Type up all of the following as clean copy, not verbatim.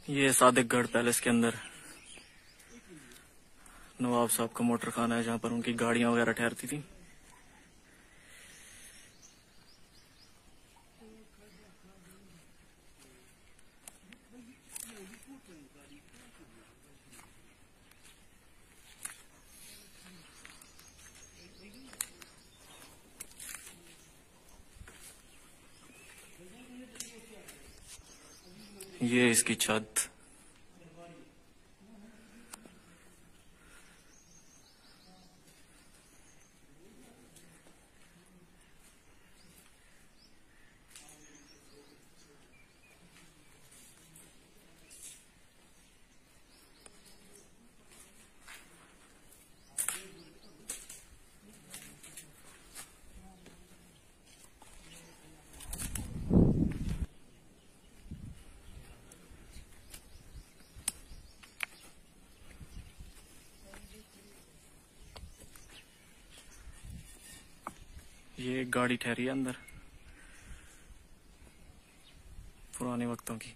ये सादिकगढ़ पैलेस के अंदर नवाब साहब का मोटर खाना है, जहाँ पर उनकी गाड़ियां वगैरह ठहरती थी। ये इसकी छत। ये एक गाड़ी ठहरी है अंदर, पुराने वक्तों की।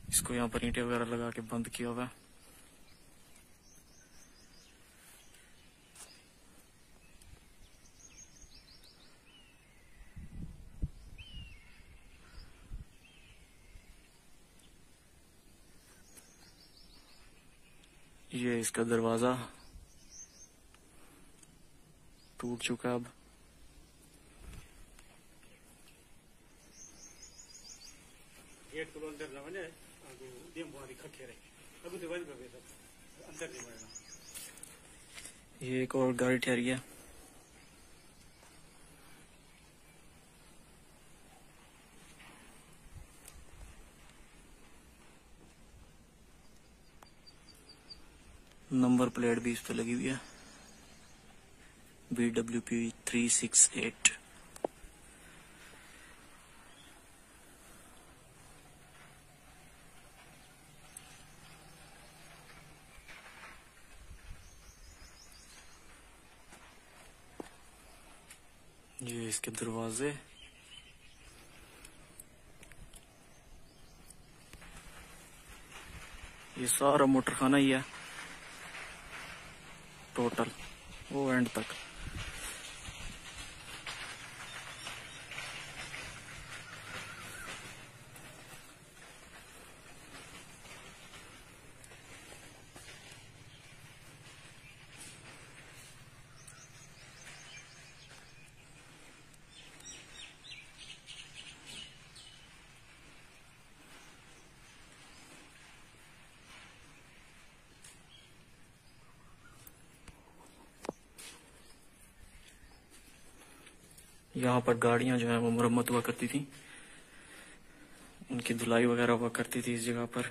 इसको यहाँ पर ईंटें वगैरह लगा के बंद किया हुआ है। ये इसका दरवाजा टूट चुका है अब। ये एक और गाड़ी ठहरी है। नंबर प्लेट भी इस पे लगी हुई है, BWP 368। ये इसके दरवाजे। ये सारा मोटर खाना ही है टोटल, वो एंड तक। यहाँ पर गाड़ियां जो है वो मरम्मत हुआ करती थी, उनकी धुलाई वगैरह हुआ करती थी इस जगह पर।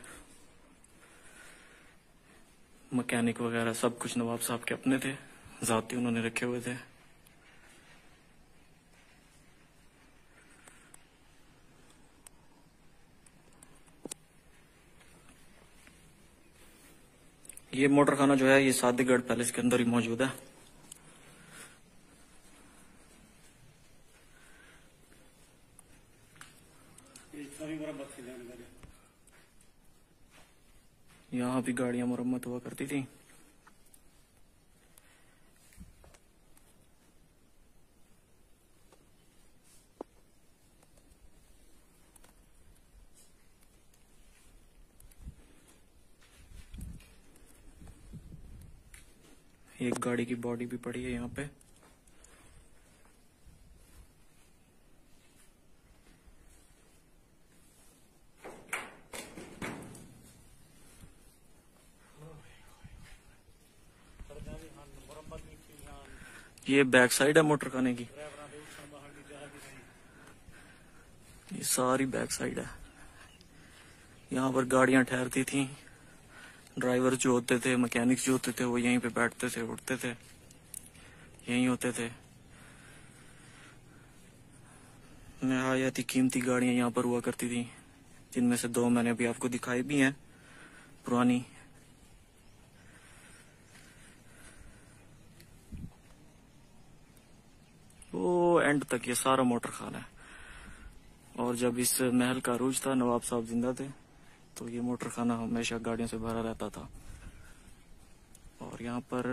मैकेनिक वगैरह सब कुछ नवाब साहब के अपने थे, जाती उन्होंने रखे हुए थे। ये मोटर खाना जो है ये सादिकगढ़ पैलेस के अंदर ही मौजूद है। यहाँ भी गाड़ियां मरम्मत हुआ करती थी। एक गाड़ी की बॉडी भी पड़ी है यहाँ पे। ये बैक साइड है मोटर खाने की, ये सारी बैक साइड है। यहाँ पर गाड़ियां ठहरती थी, ड्राइवर जो होते थे, मैकेनिक्स जो होते थे, वो यहीं पे बैठते थे, उठते थे, यहीं होते थे। नहायत ही कीमती गाड़ियां यहाँ पर हुआ करती थी, जिनमें से दो मैंने अभी आपको दिखाई भी हैं पुरानी। वो एंड तक ये सारा मोटर खाना है। और जब इस महल का अरूज था, नवाब साहब जिंदा थे, तो ये मोटर खाना हमेशा गाड़ियों से भरा रहता था। और यहाँ पर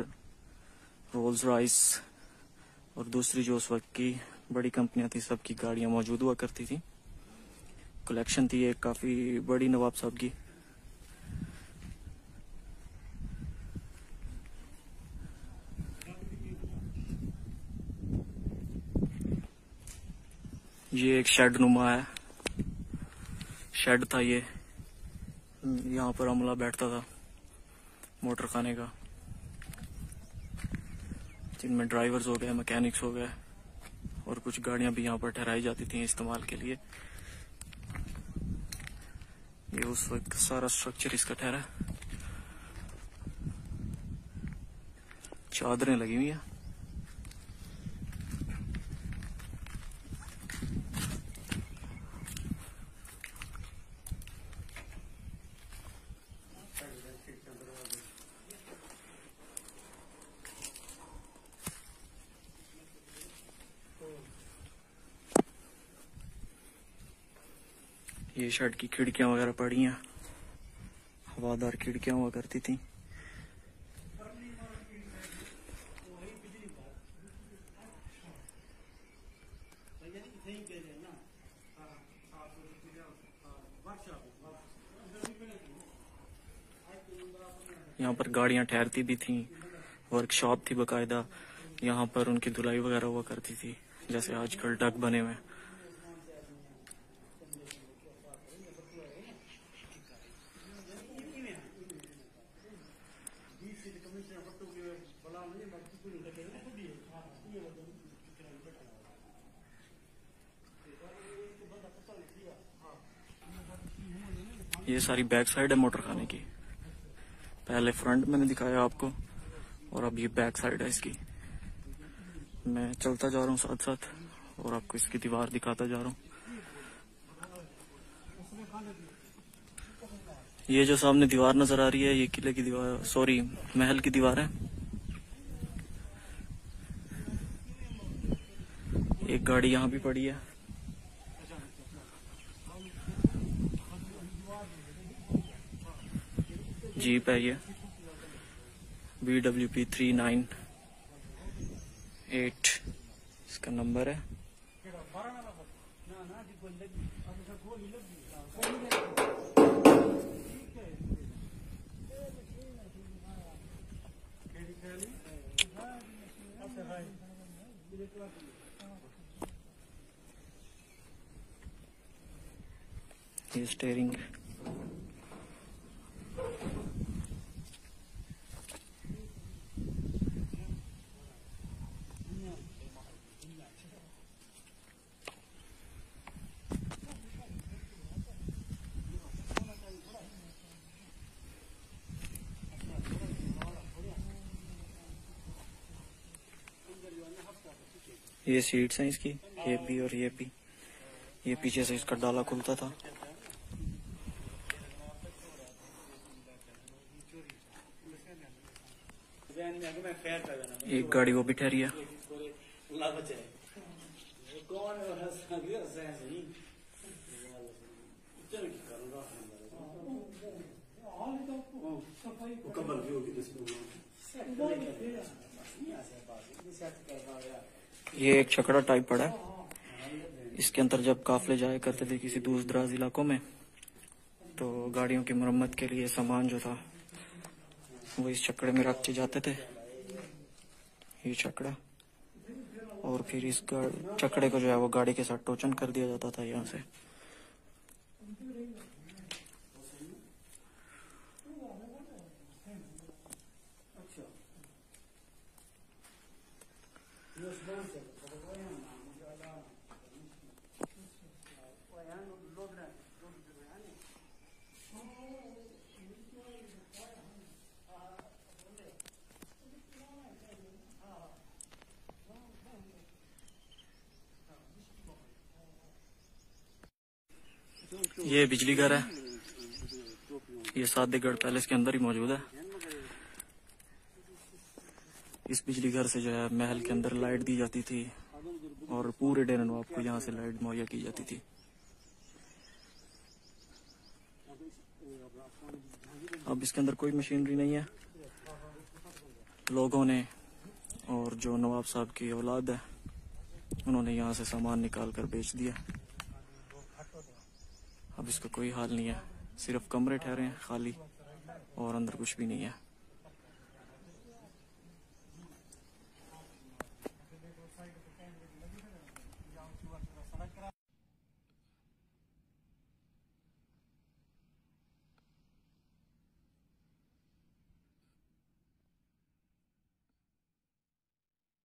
रोल्स रॉयस और दूसरी जो उस वक्त की बड़ी कंपनियां थी, सबकी गाड़ियां मौजूद हुआ करती थी। कलेक्शन थी एक काफी बड़ी नवाब साहब की। ये एक शेड नुमा है, शेड था ये। यहाँ पर अमला बैठता था मोटर खाने का, जिनमें ड्राइवर्स हो गए, मैकेनिक्स हो गए, और कुछ गाड़ियां भी यहाँ पर ठहराई जाती थी इस्तेमाल के लिए। ये उस वक्त सारा स्ट्रक्चर इसका ठहरा, चादरें लगी हुई हैं। ये शेड की खिड़कियां वगैरह पड़ी हैं, हवादार खिड़कियां हुआ करती थी। यहाँ पर गाड़ियां ठहरती भी थी, वर्कशॉप थी बकायदा। यहाँ पर उनकी धुलाई वगैरह हुआ करती थी, जैसे आजकल डक बने हुए। ये सारी बैक साइड है मोटर खाने की। पहले फ्रंट मैंने दिखाया आपको, और अब ये बैक साइड है इसकी। मैं चलता जा रहा हूँ साथ साथ और आपको इसकी दीवार दिखाता जा रहा हूँ। ये जो सामने दीवार नजर आ रही है, ये किले की दीवार, सॉरी महल की दीवार है। एक गाड़ी यहाँ भी पड़ी है। जीप है ये, BWP 398 इसका नंबर है। ये स्टीयरिंग, ये सीट्स हैं इसकी, ये भी और ये भी। ये पीछे से इसका डाला खुलता था। एक गाड़ी वो भी ठहरी है। ये एक छकड़ा टाइप पड़ा है। इसके अंदर जब काफले जाया करते थे किसी दूर दराज इलाकों में, तो गाड़ियों की मरम्मत के लिए सामान जो था वो इस छकड़े में रखे जाते थे। ये छकड़ा, और फिर इस छकड़े को जो है वो गाड़ी के साथ टोचन कर दिया जाता था यहाँ से। ये बिजली घर है, ये सादेगढ़ पैलेस के अंदर ही मौजूद है। इस बिजली घर से जो है महल के अंदर लाइट दी जाती थी, और पूरे डेरा नवाब को यहाँ से लाइट मुहैया की जाती थी। अब इसके अंदर कोई मशीनरी नहीं है। लोगों ने और जो नवाब साहब की औलाद है उन्होंने यहाँ से सामान निकाल कर बेच दिया। अब इसका कोई हाल नहीं है, सिर्फ कमरे ठहरे हैं खाली और अंदर कुछ भी नहीं है।